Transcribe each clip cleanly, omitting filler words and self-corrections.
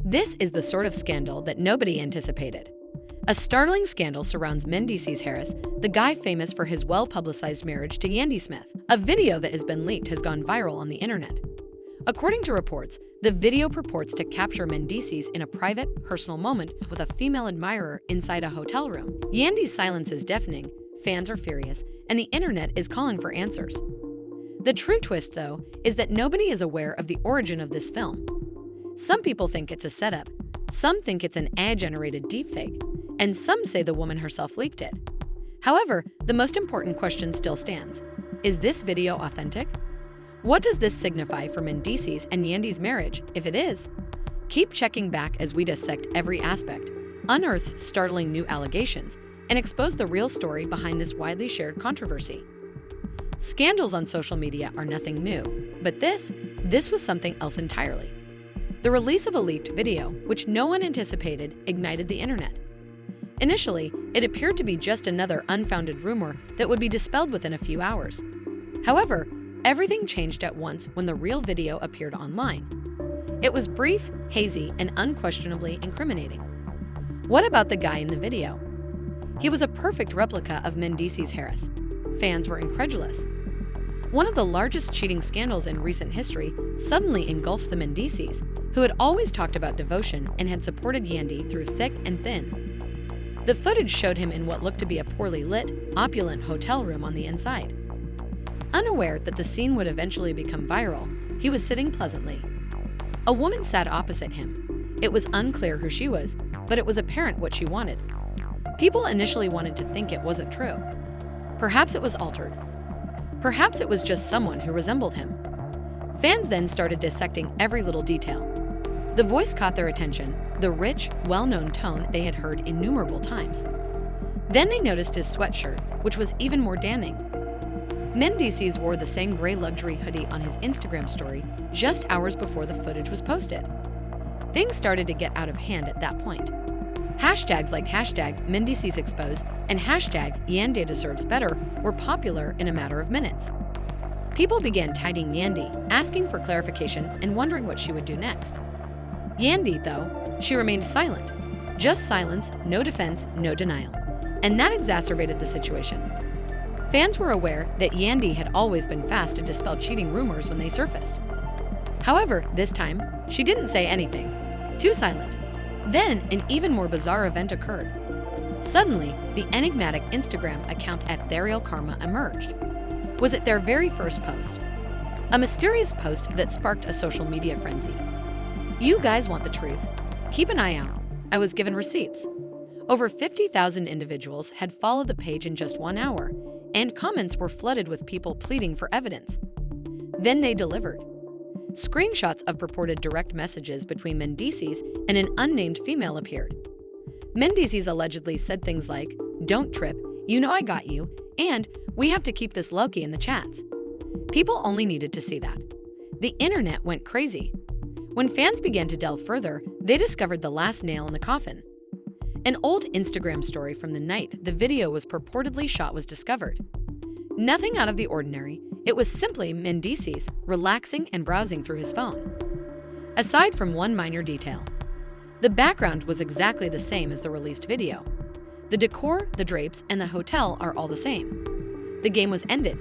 This is the sort of scandal that nobody anticipated. A startling scandal surrounds Mendeecees Harris, the guy famous for his well-publicized marriage to Yandy Smith. A video that has been leaked has gone viral on the internet. According to reports, the video purports to capture Mendeecees in a private, personal moment with a female admirer inside a hotel room. Yandy's silence is deafening, fans are furious, and the internet is calling for answers. The true twist, though, is that nobody is aware of the origin of this film. Some people think it's a setup, some think it's an AI-generated deepfake, and some say the woman herself leaked it. However, the most important question still stands. Is this video authentic? What does this signify for Mendeecees and Yandy's marriage, if it is? Keep checking back as we dissect every aspect, unearth startling new allegations, and expose the real story behind this widely shared controversy. Scandals on social media are nothing new, but this was something else entirely. The release of a leaked video, which no one anticipated, ignited the internet. Initially, it appeared to be just another unfounded rumor that would be dispelled within a few hours. However, everything changed at once when the real video appeared online. It was brief, hazy, and unquestionably incriminating. What about the guy in the video? He was a perfect replica of Mendeecees Harris. Fans were incredulous. One of the largest cheating scandals in recent history suddenly engulfed the Mendeecees, who had always talked about devotion and had supported Yandy through thick and thin. The footage showed him in what looked to be a poorly lit, opulent hotel room on the inside. Unaware that the scene would eventually become viral, he was sitting pleasantly. A woman sat opposite him. It was unclear who she was, but it was apparent what she wanted. People initially wanted to think it wasn't true. Perhaps it was altered. Perhaps it was just someone who resembled him. Fans then started dissecting every little detail. The voice caught their attention, the rich, well-known tone they had heard innumerable times. Then they noticed his sweatshirt, which was even more damning. Mendeecees wore the same gray luxury hoodie on his Instagram story just hours before the footage was posted. Things started to get out of hand at that point. Hashtags like #MendeeceesExposed and #Yandy deserves better were popular in a matter of minutes. People began tagging Yandy, asking for clarification and wondering what she would do next. Yandy, though, she remained silent. Just silence, no defense, no denial. And that exacerbated the situation. Fans were aware that Yandy had always been fast to dispel cheating rumors when they surfaced. However, this time, she didn't say anything. Too silent. Then, an even more bizarre event occurred. Suddenly, the enigmatic Instagram account @TheRealKarma emerged. Was it their very first post? A mysterious post that sparked a social media frenzy. You guys want the truth? Keep an eye out. I was given receipts. Over 50,000 individuals had followed the page in just 1 hour, and comments were flooded with people pleading for evidence. Then they delivered. Screenshots of purported direct messages between Mendeecees and an unnamed female appeared. Mendeecees allegedly said things like, "Don't trip, you know I got you," and "We have to keep this low-key in the chats." People only needed to see that. The internet went crazy. When fans began to delve further, they discovered the last nail in the coffin. An old Instagram story from the night the video was purportedly shot was discovered. Nothing out of the ordinary, it was simply Mendeecees relaxing and browsing through his phone. Aside from one minor detail, the background was exactly the same as the released video. The decor, the drapes, and the hotel are all the same. The game was ended.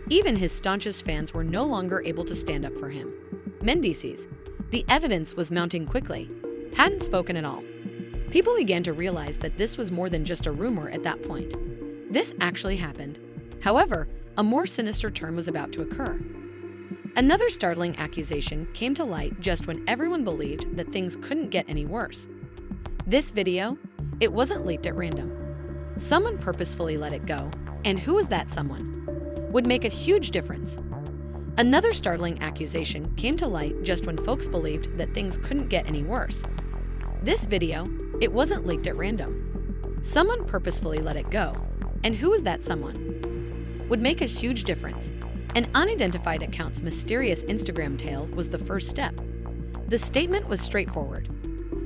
Even his staunchest fans were no longer able to stand up for him. Mendeecees, the evidence was mounting quickly, hadn't spoken at all. People began to realize that this was more than just a rumor at that point. This actually happened. However, a more sinister turn was about to occur. Another startling accusation came to light just when everyone believed that things couldn't get any worse. This video, it wasn't leaked at random. Someone purposefully let it go, and who was that someone? Would make a huge difference. Another startling accusation came to light just when folks believed that things couldn't get any worse. This video, it wasn't leaked at random. Someone purposefully let it go, and who was that someone? Would make a huge difference. An unidentified account's mysterious Instagram tale was the first step. The statement was straightforward.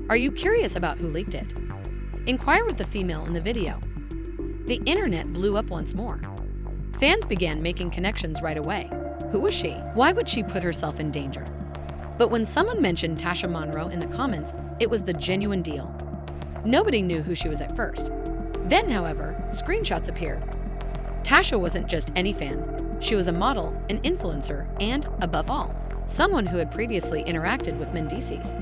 Are you curious about who leaked it? Inquire with the female in the video. The internet blew up once more. Fans began making connections right away. Who was she? Why would she put herself in danger? But when someone mentioned Tasha Monroe in the comments, it was the genuine deal. Nobody knew who she was at first. Then, however, screenshots appeared. Tasha wasn't just any fan. She was a model, an influencer, and, above all, someone who had previously interacted with Mendeecees.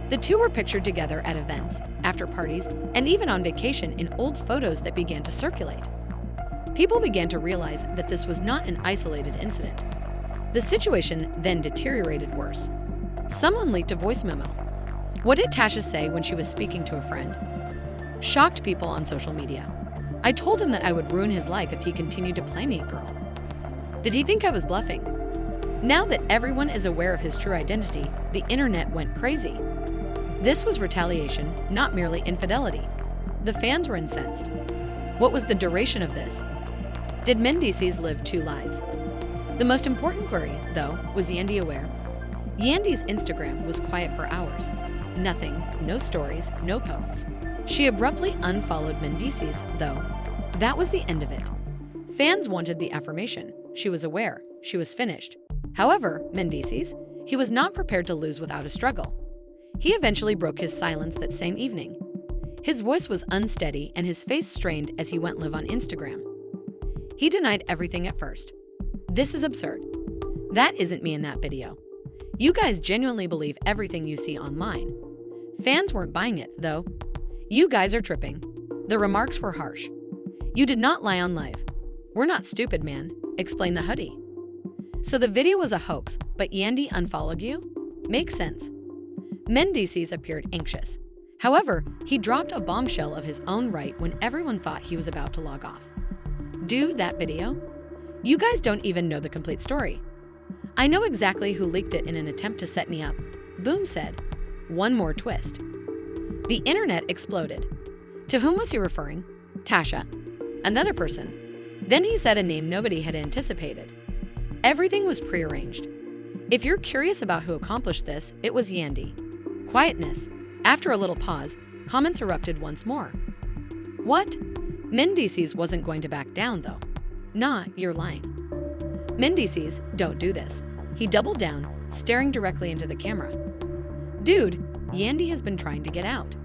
The two were pictured together at events, after parties, and even on vacation in old photos that began to circulate. People began to realize that this was not an isolated incident. The situation then deteriorated worse. Someone leaked a voice memo. What did Tasha say when she was speaking to a friend? Shocked people on social media. I told him that I would ruin his life if he continued to play me, girl. Did he think I was bluffing? Now that everyone is aware of his true identity, the internet went crazy. This was retaliation, not merely infidelity. The fans were incensed. What was the duration of this? Did Mendeecees live two lives? The most important query, though, was Yandy aware? Yandy's Instagram was quiet for hours. Nothing, no stories, no posts. She abruptly unfollowed Mendeecees, though. That was the end of it. Fans wanted the affirmation. She was aware. She was finished. However, Mendeecees, he was not prepared to lose without a struggle. He eventually broke his silence that same evening. His voice was unsteady and his face strained as he went live on Instagram. He denied everything at first. This is absurd. That isn't me in that video. You guys genuinely believe everything you see online. Fans weren't buying it, though. You guys are tripping. The remarks were harsh. You did not lie on live. We're not stupid, man, explained the hoodie. So the video was a hoax, but Yandy unfollowed you? Makes sense. Mendeecees appeared anxious. However, he dropped a bombshell of his own right when everyone thought he was about to log off. Dude, that video? You guys don't even know the complete story. I know exactly who leaked it in an attempt to set me up. Boom said. One more twist. The internet exploded. To whom was he referring? Tasha. Another person. Then he said a name nobody had anticipated. Everything was prearranged. If you're curious about who accomplished this, it was Yandy. Quietness. After a little pause, comments erupted once more. What? Mendeecees wasn't going to back down, though. Nah, you're lying. Mendeecees, don't do this. He doubled down, staring directly into the camera. Dude, Yandy has been trying to get out.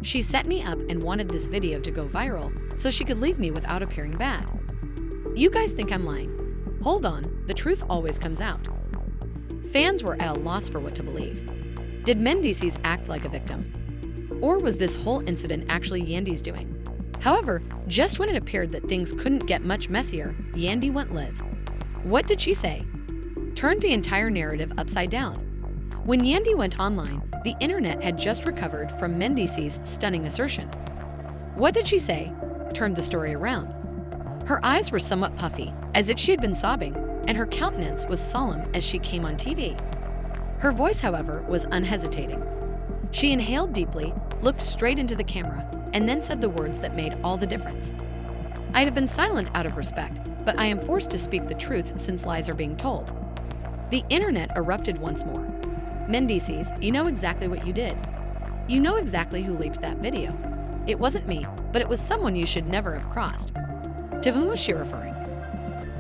She set me up and wanted this video to go viral so she could leave me without appearing bad. You guys think I'm lying. Hold on, the truth always comes out. Fans were at a loss for what to believe. Did Mendeecees act like a victim? Or was this whole incident actually Yandy's doing? However, just when it appeared that things couldn't get much messier, Yandy went live. What did she say? Turned the entire narrative upside down. When Yandy went online, the internet had just recovered from Mendeecees' stunning assertion. What did she say? Turned the story around. Her eyes were somewhat puffy, as if she had been sobbing, and her countenance was solemn as she came on TV. Her voice, however, was unhesitating. She inhaled deeply, looked straight into the camera, and then said the words that made all the difference. I have been silent out of respect, but I am forced to speak the truth since lies are being told. The internet erupted once more. Mendeecees, you know exactly what you did. You know exactly who leaked that video. It wasn't me, but it was someone you should never have crossed. To whom was she referring?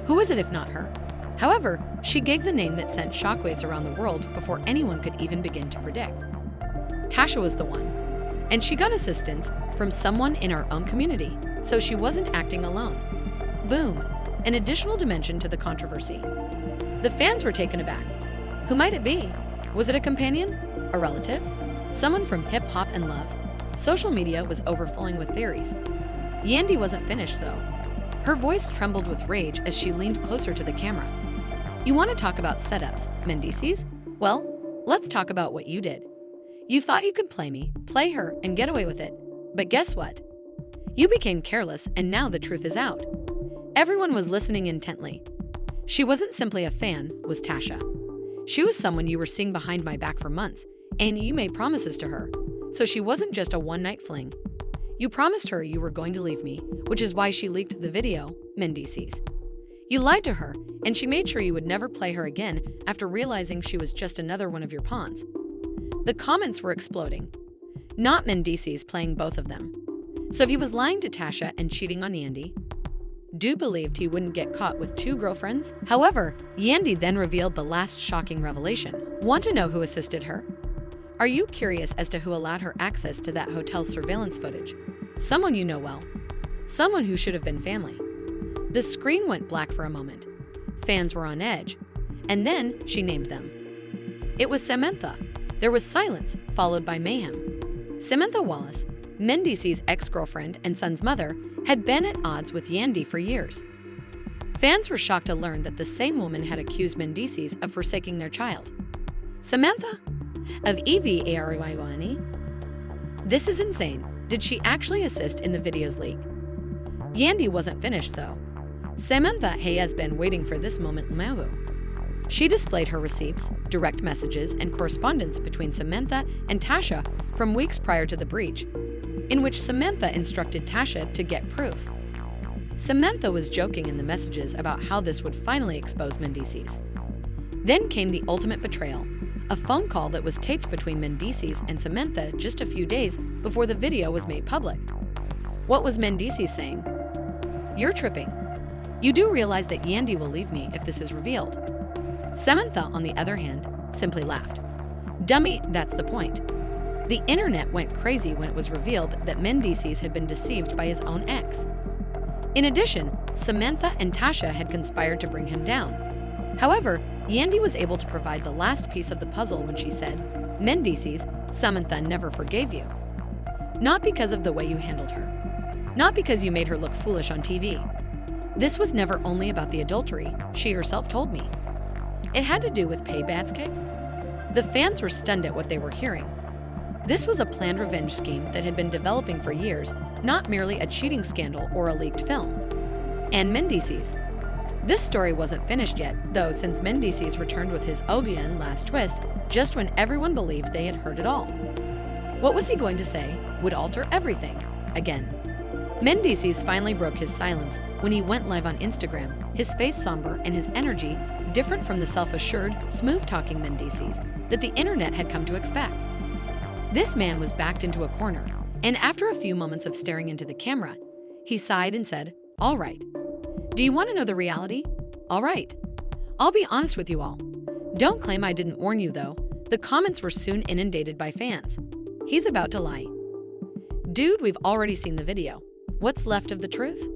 Who was it if not her? However, she gave the name that sent shockwaves around the world before anyone could even begin to predict. Tasha was the one. And she got assistance from someone in our own community, so she wasn't acting alone. Boom, an additional dimension to the controversy. The fans were taken aback. Who might it be? Was it a companion? A relative? Someone from hip-hop and love? Social media was overflowing with theories. Yandy wasn't finished, though. Her voice trembled with rage as she leaned closer to the camera. You want to talk about setups, Mendeecees? Well, let's talk about what you did. You thought you could play me, play her, and get away with it. But guess what? You became careless, and now the truth is out. Everyone was listening intently. She wasn't simply a fan, was Tasha. She was someone you were seeing behind my back for months, and you made promises to her. So she wasn't just a one-night fling. You promised her you were going to leave me, which is why she leaked the video, Mendeecees. You lied to her, and she made sure you would never play her again after realizing she was just another one of your pawns. The comments were exploding. Not Mendeecees playing both of them. So if he was lying to Tasha and cheating on Yandy, Dude believed he wouldn't get caught with 2 girlfriends. However, Yandy then revealed the last shocking revelation. Want to know who assisted her? Are you curious as to who allowed her access to that hotel's surveillance footage? Someone you know well. Someone who should have been family. The screen went black for a moment. Fans were on edge. And then she named them. It was Samantha. There was silence, followed by mayhem. Samantha Wallace, Mendeecees' ex-girlfriend and son's mother, had been at odds with Yandy for years. Fans were shocked to learn that the same woman had accused Mendeecees of forsaking their child. Samantha? Of EVARYYWANI? This is insane. Did she actually assist in the video's leak? Yandy wasn't finished, though. Samantha has been waiting for this moment. She displayed her receipts, direct messages, and correspondence between Samantha and Tasha from weeks prior to the breach, in which Samantha instructed Tasha to get proof. Samantha was joking in the messages about how this would finally expose Mendeecees. Then came the ultimate betrayal, a phone call that was taped between Mendeecees and Samantha just a few days before the video was made public. What was Mendeecees saying? You're tripping. You do realize that Yandy will leave me if this is revealed. Samantha, on the other hand, simply laughed. Dummy, that's the point. The internet went crazy when it was revealed that Mendeecees had been deceived by his own ex. In addition, Samantha and Tasha had conspired to bring him down. However, Yandy was able to provide the last piece of the puzzle when she said, Mendeecees, Samantha never forgave you. Not because of the way you handled her. Not because you made her look foolish on TV. This was never only about the adultery, she herself told me. It had to do with payback's kick. The fans were stunned at what they were hearing. This was a planned revenge scheme that had been developing for years, not merely a cheating scandal or a leaked film. And Mendeecees. This story wasn't finished yet, though, since Mendeecees returned with his Obian last twist just when everyone believed they had heard it all. What was he going to say would alter everything, again. Mendeecees finally broke his silence when he went live on Instagram, his face somber and his energy different from the self-assured, smooth-talking Mendeecees that the internet had come to expect. This man was backed into a corner, and after a few moments of staring into the camera, he sighed and said, All right. Do you want to know the reality? All right. I'll be honest with you all. Don't claim I didn't warn you, though. The comments were soon inundated by fans. He's about to lie. Dude, we've already seen the video. What's left of the truth?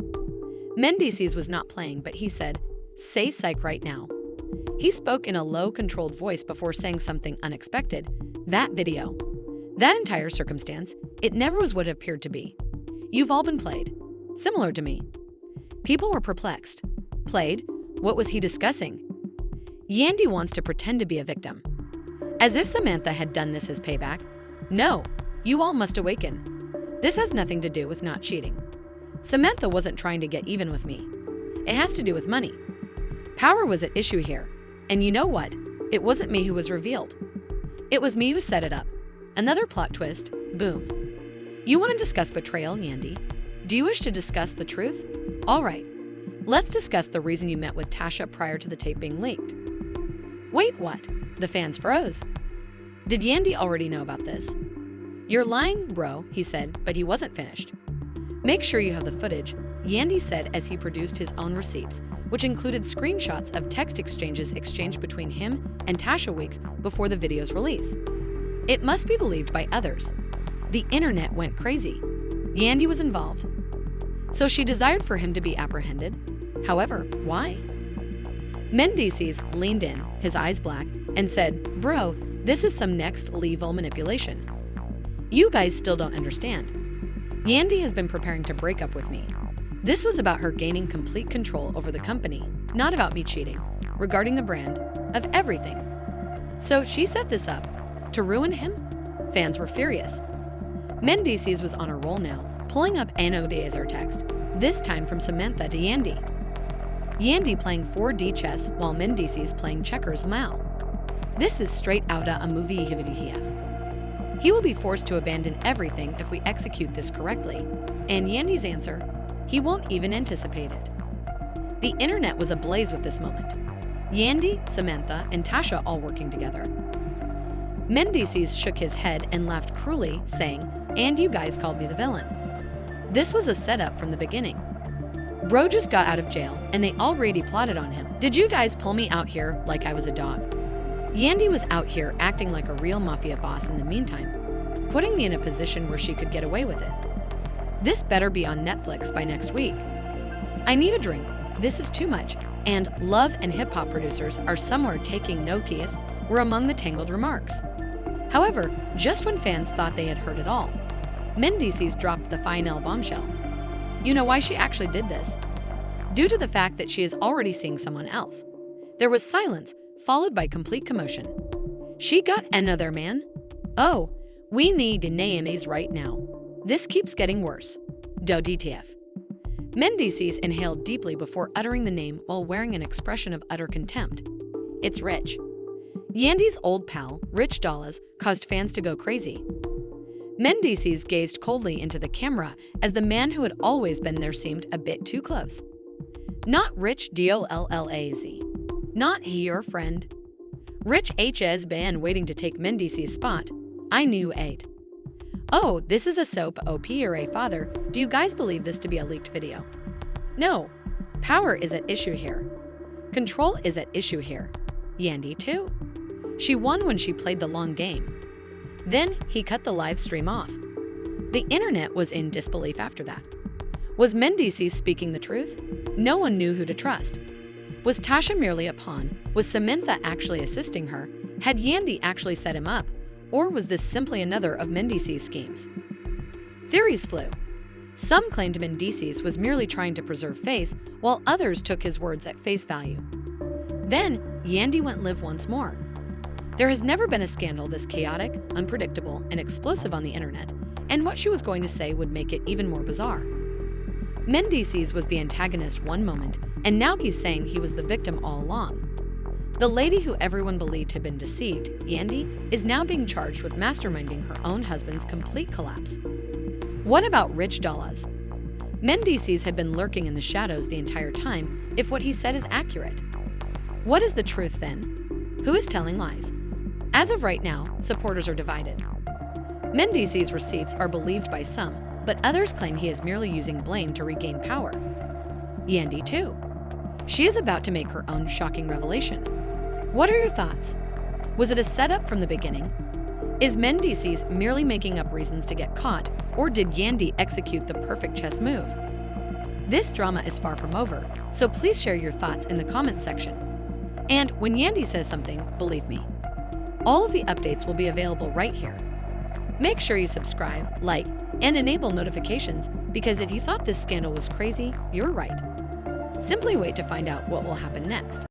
Mendeecees was not playing, but he said, Say psych right now. He spoke in a low, controlled voice before saying something unexpected. That video. That entire circumstance, it never was what it appeared to be. You've all been played. Similar to me. People were perplexed. Played? What was he discussing? Yandy wants to pretend to be a victim. As if Samantha had done this as payback. No, you all must awaken. This has nothing to do with not cheating. Samantha wasn't trying to get even with me. It has to do with money. Power was at issue here. And you know what? It wasn't me who was revealed. It was me who set it up. Another plot twist. Boom. You want to discuss betrayal, Yandy? Do you wish to discuss the truth? All right. Let's discuss the reason you met with Tasha prior to the tape being leaked. Wait, what? The fans froze. Did Yandy already know about this? You're lying, bro, he said, but he wasn't finished. Make sure you have the footage, Yandy said as he produced his own receipts, which included screenshots of text exchanges exchanged between him and Tasha weeks before the video's release. It must be believed by others. The internet went crazy. Yandy was involved. So she desired for him to be apprehended. However, why? Mendeecees leaned in, his eyes black, and said, Bro, this is some next level manipulation. You guys still don't understand. Yandy has been preparing to break up with me. This was about her gaining complete control over the company, not about me cheating, regarding the brand, of everything. So she set this up. To ruin him? Fans were furious. Mendeecees was on a roll now, pulling up Anodazar text, this time from Samantha to Yandy. Yandy playing 4D chess while Mendeecees playing checkers. Wow. This is straight outta a movie. He will be forced to abandon everything if we execute this correctly. And Yandy's answer, he won't even anticipate it. The internet was ablaze with this moment. Yandy, Samantha, and Tasha all working together. Mendeecees shook his head and laughed cruelly, saying, And you guys called me the villain. This was a setup from the beginning. Bro just got out of jail and they already plotted on him. Did you guys pull me out here like I was a dog? Yandy was out here acting like a real mafia boss in the meantime, putting me in a position where she could get away with it. This better be on Netflix by next week. I need a drink. This is too much. And love and hip-hop producers are somewhere taking no keys were among the tangled remarks. However, just when fans thought they had heard it all, Mendeecees dropped the final bombshell. You know why she actually did this? Due to the fact that she is already seeing someone else. There was silence, followed by complete commotion. She got another man? Oh, we need names right now. This keeps getting worse. DTF. Mendeecees inhaled deeply before uttering the name while wearing an expression of utter contempt. It's Rich. Yandy's old pal, Rich Dollaz, caused fans to go crazy. Mendeecees gazed coldly into the camera as the man who had always been there seemed a bit too close. Not Rich Dollaz. Not he your friend. Rich has been waiting to take Mendeecees' spot. I knew it. Oh, this is a soap opera, father. Do you guys believe this to be a leaked video? No. Power is at issue here. Control is at issue here. Yandy too. She won when she played the long game. Then he cut the live stream off. The internet was in disbelief after that. Was Mendeecees speaking the truth? No one knew who to trust. Was Tasha merely a pawn? Was Samantha actually assisting her? Had Yandy actually set him up? Or was this simply another of Mendeecees' schemes? Theories flew. Some claimed Mendeecees was merely trying to preserve face, while others took his words at face value. Then, Yandy went live once more. There has never been a scandal this chaotic, unpredictable, and explosive on the internet, and what she was going to say would make it even more bizarre. Mendeecees was the antagonist one moment, and now he's saying he was the victim all along. The lady who everyone believed had been deceived, Yandy, is now being charged with masterminding her own husband's complete collapse. What about Rich Dollaz? Mendeecees had been lurking in the shadows the entire time, if what he said is accurate. What is the truth then? Who is telling lies? As of right now, supporters are divided. Mendeecees' receipts are believed by some, but others claim he is merely using blame to regain power. Yandy too. She is about to make her own shocking revelation. What are your thoughts? Was it a setup from the beginning? Is Mendeecees merely making up reasons to get caught, or did Yandy execute the perfect chess move? This drama is far from over, so please share your thoughts in the comments section. And when Yandy says something, believe me. All of the updates will be available right here. Make sure you subscribe, like, and enable notifications, because if you thought this scandal was crazy, you're right. Simply wait to find out what will happen next.